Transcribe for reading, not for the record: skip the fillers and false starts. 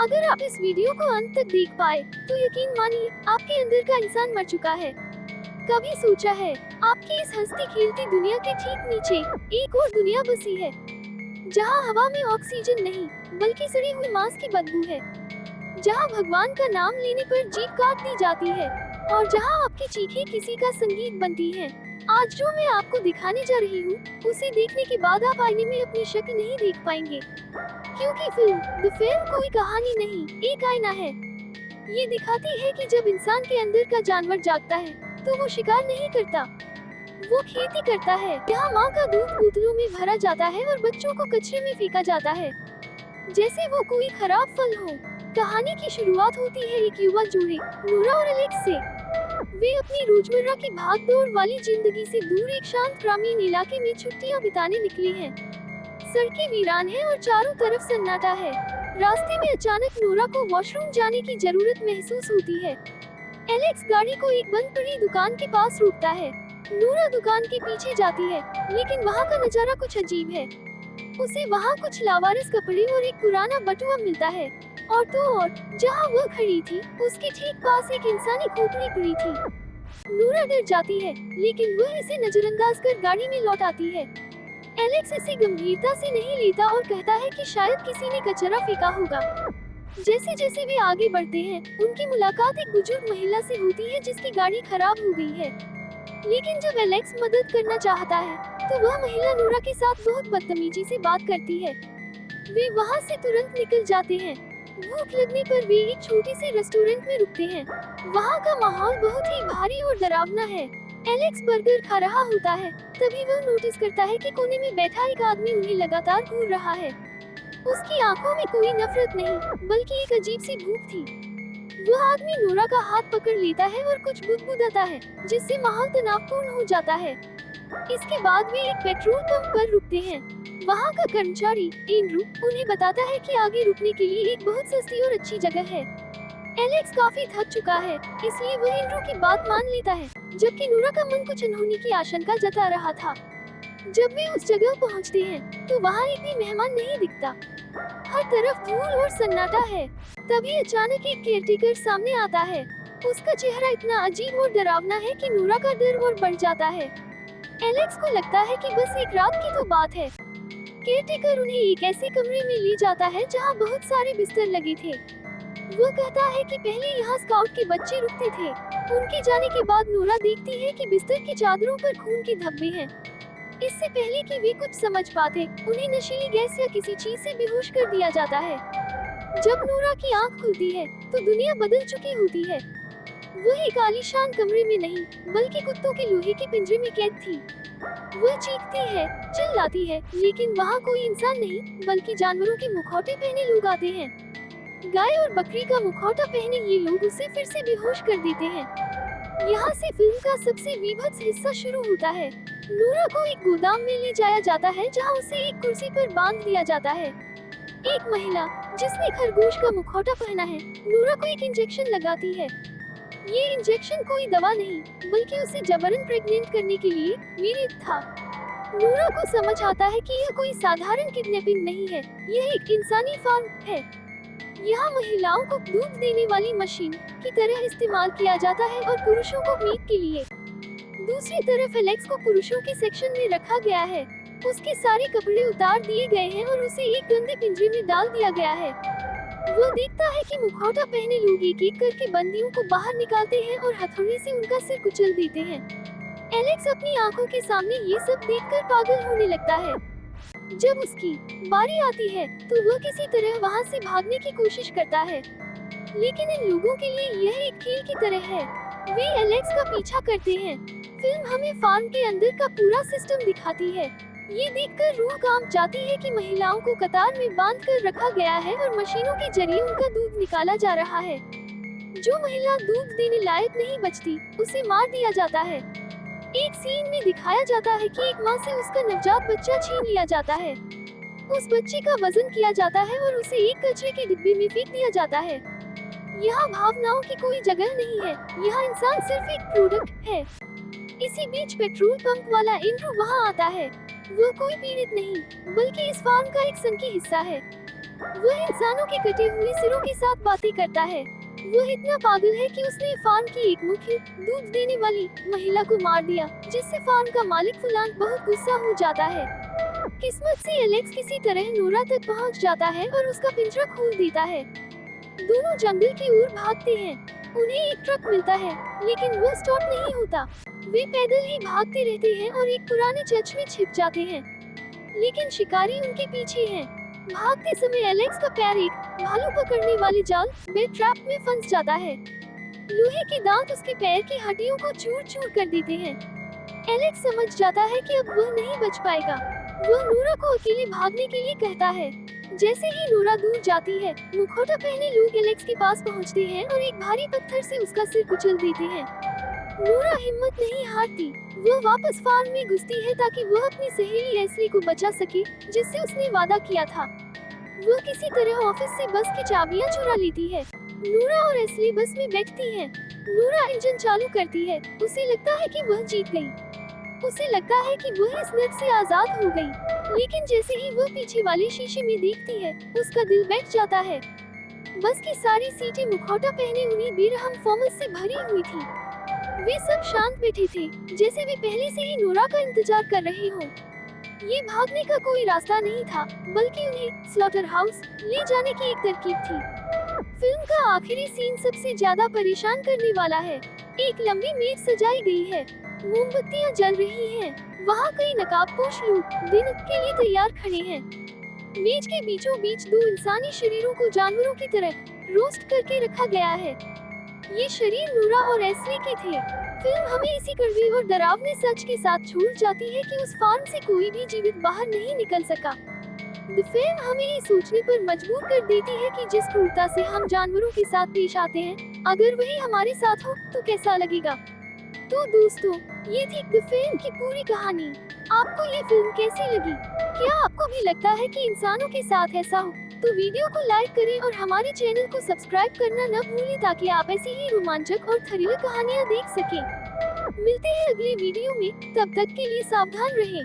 अगर आप इस वीडियो को अंत तक देख पाए, तो यकीन मानिए आपके अंदर का इंसान मर चुका है। कभी सोचा है, आपकी इस हंसती खेलती दुनिया के ठीक नीचे एक और दुनिया बसी है, जहाँ हवा में ऑक्सीजन नहीं, बल्कि सड़ी हुई मांस की बदबू है, जहाँ भगवान का नाम लेने पर जीभ काट दी जाती है, और जहाँ आपकी चीखें किसी का संगीत बनती हैं। आज जो मैं आपको दिखाने जा रही हूँ, उसे देखने के बाद आप आईने में अपनी शक्ल नहीं देख पाएंगे, क्योंकि द फिल्म कोई कहानी नहीं, एक आईना है। ये दिखाती है कि जब इंसान के अंदर का जानवर जागता है, तो वो शिकार नहीं करता, वो खेती करता है। यहाँ माँ का दूध बोतलों में भरा जाता है और बच्चों को कचरे में फेंका जाता है, जैसे वो कोई खराब फल हो। कहानी की शुरुआत होती है एक युवा जोड़े, नूरा और एलेक्स से। वे अपनी रोजमर्रा की भाग दौड़ वाली जिंदगी से दूर एक शांत ग्रामीण इलाके में छुट्टियां बिताने निकले हैं। सड़कें वीरान हैं और चारों तरफ सन्नाटा है। रास्ते में अचानक नूरा को वॉशरूम जाने की जरूरत महसूस होती है। एलेक्स गाड़ी को एक बंद पड़ी दुकान के पास रोकता है। नूरा दुकान के पीछे जाती है, लेकिन वहाँ का नजारा कुछ अजीब है। उसे वहाँ कुछ लावारिस कपड़े और एक पुराना बटुआ मिलता है, और तो और जहाँ वह खड़ी थी, उसके ठीक पास एक इंसानी खोपड़ी पड़ी थी। नूरा डर जाती है, लेकिन वह इसे नजरअंदाज कर गाड़ी में लौट आती है। एलेक्स इसे गंभीरता से नहीं लेता और कहता है कि शायद किसी ने कचरा फेंका होगा। जैसे जैसे वे आगे बढ़ते हैं, उनकी मुलाकात एक बुजुर्ग महिला से होती है जिसकी गाड़ी खराब हो गई है। लेकिन जब एलेक्स मदद करना चाहता है, तो वह महिला नूरा के साथ बहुत बदतमीजी से बात करती है। वे वहाँ से तुरंत निकल जाते हैं। भूख लगने पर वे एक छोटे से रेस्टोरेंट में रुकते हैं। वहाँ का माहौल बहुत ही भारी और डरावना है। एलेक्स बर्गर खा रहा होता है, तभी वह नोटिस करता है कि कोने में बैठा एक आदमी उन्हें लगातार घूर रहा है। उसकी आंखों में कोई नफरत नहीं, बल्कि एक अजीब सी भूख थी। वह आदमी नूरा का हाथ पकड़ लेता है और कुछ बुदबुदाता है, जिससे माहौल तनावपूर्ण हो जाता है। इसके बाद वे एक पेट्रोल पंप पर रुकते हैं। वहाँ का कर्मचारी एंड्रू उन्हें बताता है कि आगे रुकने के लिए एक बहुत सस्ती और अच्छी जगह है। एलेक्स काफी थक चुका है, इसलिए वह एंड्रू की बात मान लेता है, जबकि नूरा का मन कुछ अनहोनी की आशंका जता रहा था। जब वे उस जगह पहुँचते हैं, तो वहाँ एक भी मेहमान नहीं दिखता। हर तरफ धूल और सन्नाटा है। तभी अचानक एक केयरटेकर सामने आता है। उसका चेहरा इतना अजीब और डरावना है कि नूरा का डर और बढ़ जाता है। एलेक्स को लगता है कि बस एक रात की तो बात है। केयरटेकर उन्हें एक ऐसे कमरे में ले जाता है जहाँ बहुत सारे बिस्तर लगे थे। वो कहता है कि पहले यहाँ स्काउट के बच्चे रुकते थे। उनके जाने के बाद नूरा देखती है कि बिस्तर की चादरों पर खून के धब्बे हैं। इससे पहले कि वे कुछ समझ पाते, उन्हें नशीली गैस या किसी चीज से बेहोश कर दिया जाता है। जब नूरा की आंख खुलती है, तो दुनिया बदल चुकी होती है। वह एक आलीशान कमरे में नहीं, बल्कि कुत्तों के लोहे के पिंजरे में कैद थी। वह चीखती है, चिल्लाती है, लेकिन वहाँ कोई इंसान नहीं, बल्कि जानवरों के मुखौटे पहने लोग आते हैं। गाय और बकरी का मुखौटा पहने ये लोग उसे फिर से बेहोश कर देते हैं। यहाँ से फिल्म का सबसे बीभत्स हिस्सा शुरू होता है। नूरा को एक गोदाम में ले जाया जाता है, जहाँ उसे एक कुर्सी पर बांध दिया जाता है। एक महिला, जिसने खरगोश का मुखौटा पहना है, नूरा को एक इंजेक्शन लगाती है। ये इंजेक्शन कोई दवा नहीं, बल्कि उसे जबरन प्रेग्नेंट करने के लिए प्रेरित था। नूरा को समझ आता है कि यह कोई साधारण किडनैपिंग नहीं है, यह एक इंसानी फार्म है। यहाँ महिलाओं को दूध देने वाली मशीन की तरह इस्तेमाल किया जाता है और पुरुषों को मीट के लिए। दूसरी तरफ एलेक्स को पुरुषों के सेक्शन में रखा गया है। उसके सारे कपड़े उतार दिए गए हैं और उसे एक गंदे पिंजरे में डाल दिया गया है। वो देखता है कि मुखौटा पहने लोग एक एक करके बंदियों को बाहर निकालते हैं और हथौड़े से उनका सिर कुचल देते हैं। एलेक्स अपनी आंखों के सामने ये सब देखकर पागल होने लगता है। जब उसकी बारी आती है, तो वह किसी तरह वहाँ से भागने की कोशिश करता है, लेकिन इन लोगों के लिए यह एक खेल की तरह है। वे एलेक्स का पीछा करते हैं। फिल्म हमें फार्म के अंदर का पूरा सिस्टम दिखाती है। ये देखकर रूह कांप जाती है कि महिलाओं को कतार में बांध कर रखा गया है और मशीनों के जरिए उनका दूध निकाला जा रहा है। जो महिला दूध देने लायक नहीं बचती, उसे मार दिया जाता है। एक सीन में दिखाया जाता है कि एक माँ से उसका नवजात बच्चा छीन लिया जाता है। उस बच्चे का वजन किया जाता है और उसे एक कचरे के डिब्बे में फेंक दिया जाता है। यहाँ भावनाओं की कोई जगह नहीं है, यहाँ इंसान सिर्फ एक प्रोडक्ट है। इसी बीच पेट्रोल पंप वाला एंड्रू वहाँ आता है। वो कोई पीड़ित नहीं, बल्कि इस फार्म का एक संकी हिस्सा है। वह इंसानों के कटे हुए सिरों के साथ बातें करता है। वह इतना पागल है कि उसने फार्म की एक मुख्य दूध देने वाली महिला को मार दिया, जिससे फार्म का मालिक फुलान बहुत गुस्सा हो जाता है। किस्मत से एलेक्स किसी तरह नोरा तक पहुंच जाता है और उसका पिंजरा खोल देता है। दोनों जंगल की ओर भागते हैं। उन्हें एक ट्रक मिलता है, लेकिन वो स्टॉप नहीं होता। वे पैदल ही भागते रहते हैं और एक पुराने चर्च में छिप जाते हैं, लेकिन शिकारी उनके पीछे हैं। भागते समय एलेक्स का पैर एक भालू पकड़ने वाले जाल बेट ट्रैप में फंस जाता है। लोहे के दांत उसके पैर की हड्डियों को चूर-चूर कर देते हैं। एलेक्स समझ जाता है कि अब वह नहीं बच पाएगा। वह नोरा को अकेले भागने के लिए कहता है। जैसे ही नोरा दूर जाती है, मुखौटा पहने लोग एलेक्स के पास पहुंचते हैं और एक भारी पत्थर से उसका सिर कुचल देते हैं। नोरा हिम्मत नहीं हारती। वह वापस फार्म में घुसती है ताकि वह अपनी सहेली एस्ली को बचा सके, जिससे उसने वादा किया था। वह किसी तरह ऑफिस से बस की चाबियां चुरा लेती है। नोरा और एस्ली बस में बैठती हैं। नोरा इंजन चालू करती है। उसे लगता है कि वह जीत गई। उसे लगता है कि वह इस नर्क से आजाद हो गई। लेकिन जैसे ही वह पीछे वाले शीशे में देखती है, उसका दिल बैठ जाता है। बस की सारी सीटें मुखौटा पहने उन्हीं बेरहम फॉर्मर्स से भरी हुई थी। वे सब शांत बैठे थे, जैसे वे पहले से ही नोरा का इंतजार कर रहे हों। ये भागने का कोई रास्ता नहीं था, बल्कि उन्हें स्लॉटर हाउस ले जाने की एक तरकीब थी। फिल्म का आखिरी सीन सबसे ज्यादा परेशान करने वाला है। एक लंबी मेज सजाई गई है, मोमबत्तियां जल रही हैं। वहाँ कई नकाबपोश लोग दिन के लिए तैयार खड़े हैं। मेज के बीचों बीच दो इंसानी शरीरों को जानवरों की तरह रोस्ट करके रखा गया है। ये शरीर नोरा और एस्ली के थे। फिल्म हमें इसी कड़वे और डरावने सच के साथ छोड़ जाती है कि उस फार्म से कोई भी जीवित बाहर नहीं निकल सका। द फिल्म हमें ये सोचने पर मजबूर कर देती है कि जिस क्रूरता से हम जानवरों के साथ पेश आते हैं, अगर वही हमारे साथ हो तो कैसा लगेगा। तो दोस्तों, ये थी द फिल्म की पूरी कहानी। आपको ये फिल्म कैसी लगी? क्या आपको भी लगता है कि इंसानों के साथ ऐसा हो? तो वीडियो को लाइक करें और हमारे चैनल को सब्सक्राइब करना न भूलें ताकि आप ऐसी ही रोमांचक और थ्रिलर कहानियाँ देख सकें। मिलते हैं अगले वीडियो में, तब तक के लिए सावधान रहें।